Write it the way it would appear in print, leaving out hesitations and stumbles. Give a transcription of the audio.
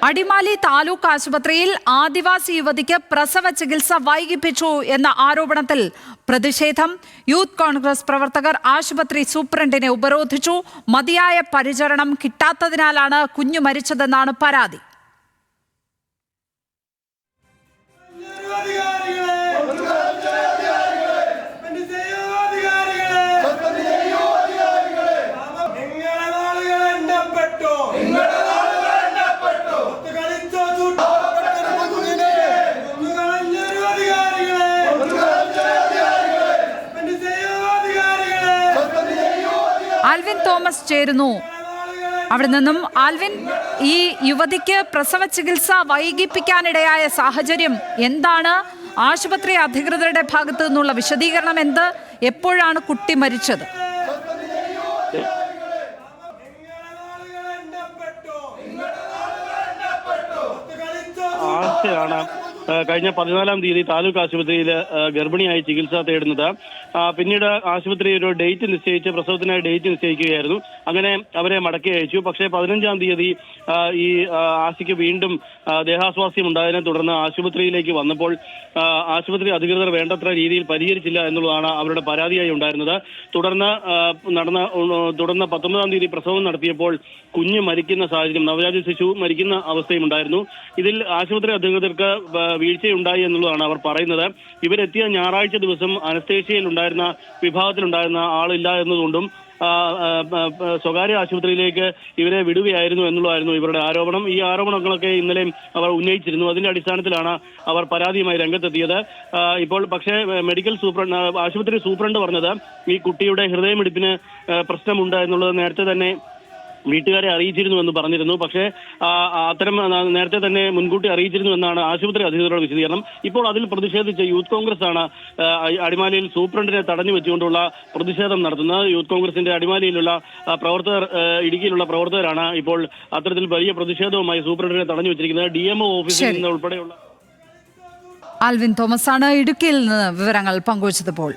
അടിമാലി താലൂക്ക് ആശുപത്രിയിൽ ആദിവാസി യുവതിക്ക് പ്രസവ ചികിത്സ വൈകിപ്പിച്ചു എന്ന ആരോപണത്തിൽ പ്രതിഷേധം. യൂത്ത് കോൺഗ്രസ് പ്രവർത്തകർ ആശുപത്രി സൂപ്രണ്ടിനെ ഉപരോധിച്ചു. മതിയായ പരിചരണം കിട്ടാത്തതിനാലാണ് കുഞ്ഞു മരിച്ചതെന്നാണ് പരാതി. ആൽവിൻ തോമസ് ചേരുന്നു അവിടെ നിന്നും. ആൽവിൻ, ഈ യുവതിക്ക് പ്രസവ ചികിത്സ വൈകിപ്പിക്കാനിടയായ സാഹചര്യം എന്താണ്? ആശുപത്രി അധികൃതരുടെ ഭാഗത്തു നിന്നുള്ള വിശദീകരണം എന്ത്? എപ്പോഴാണ് കുട്ടി മരിച്ചത്? കഴിഞ്ഞ 14-ാം തീയതി താലൂക്ക് ആശുപത്രിയിൽ ഗർഭിണിയായി ചികിത്സ തേടുന്നത്. പിന്നീട് ആശുപത്രി ഒരു ഡേറ്റ് നിശ്ചയിച്ച് പ്രസവത്തിനായി ഡേറ്റ് നിശ്ചയിക്കുകയായിരുന്നു. അങ്ങനെ അവരെ മടക്കി അയച്ചു. പക്ഷേ 15-ാം തീയതി ഈ ആശയ്ക്ക് വീണ്ടും ദേഹാസ്വാസ്ഥ്യം ഉണ്ടായതിനെ തുടർന്ന് ആശുപത്രിയിലേക്ക് വന്നപ്പോൾ ആശുപത്രി അധികൃതർ വേണ്ടത്ര രീതിയിൽ പരിഹരിച്ചില്ല എന്നുള്ളതാണ് അവരുടെ പരാതിയായി ഉണ്ടായിരുന്നത്. തുടർന്ന് 19-ാം തീയതി പ്രസവം നടത്തിയപ്പോൾ കുഞ്ഞ് മരിക്കുന്ന സാഹചര്യം, നവജാത ശിശു മരിക്കുന്ന അവസ്ഥയും ഉണ്ടായിരുന്നു. ഇതിൽ ആശുപത്രി അധികൃതർക്ക് വീഴ്ചയുണ്ടായി എന്നുള്ളതാണ് അവർ പറയുന്നത്. ഇവരെത്തിയ ഞായറാഴ്ച ദിവസം അനസ്തേഷ്യയിൽ ഉണ്ടായിരുന്ന വിഭാഗത്തിലുണ്ടായിരുന്ന ആളില്ല എന്നതുകൊണ്ടും സ്വകാര്യ ആശുപത്രിയിലേക്ക് ഇവരെ വിടുകയായിരുന്നു എന്നുള്ളതായിരുന്നു ഇവരുടെ ആരോപണം. ഈ ആരോപണങ്ങളൊക്കെ ഇന്നലെയും അവർ ഉന്നയിച്ചിരുന്നു. അതിന്റെ അടിസ്ഥാനത്തിലാണ് അവർ പരാതിയുമായി രംഗത്തെത്തിയത്. ഇപ്പോൾ പക്ഷേ ആശുപത്രി സൂപ്രണ്ട് പറഞ്ഞത് ഈ കുട്ടിയുടെ ഹൃദയമിടിപ്പിന് പ്രശ്നമുണ്ട് എന്നുള്ളത് നേരത്തെ തന്നെ വീട്ടുകാരെ അറിയിച്ചിരുന്നു എന്ന് പറഞ്ഞിരുന്നു. പക്ഷേ അത്തരം നേരത്തെ തന്നെ മുൻകൂട്ടി അറിയിച്ചിരുന്നു എന്നാണ് ആശുപത്രി അധികൃതരുടെ വിശദീകരണം. ഇപ്പോൾ അതിൽ പ്രതിഷേധിച്ച് യൂത്ത് കോൺഗ്രസ് ആണ് അടിമാലിയിൽ സൂപ്രണ്ടിനെ തടഞ്ഞു വെച്ചുകൊണ്ടുള്ള പ്രതിഷേധം നടത്തുന്നത്. യൂത്ത് കോൺഗ്രസിന്റെ അടിമാലിയിലുള്ള പ്രവർത്തകർ, ഇടുക്കിയിലുള്ള പ്രവർത്തകരാണ് ഇപ്പോൾ അത്തരത്തിൽ വലിയ പ്രതിഷേധവുമായി സൂപ്രണ്ടിനെ തടഞ്ഞു വെച്ചിരിക്കുന്നത്. DMO ഓഫീസിൽ നിന്ന് ഉൾപ്പെടെയുള്ള. ആൽവിൻ തോമസ് ആണ് ഇടുക്കിയിൽ നിന്ന് വിവരങ്ങൾ പങ്കുവച്ചപ്പോൾ.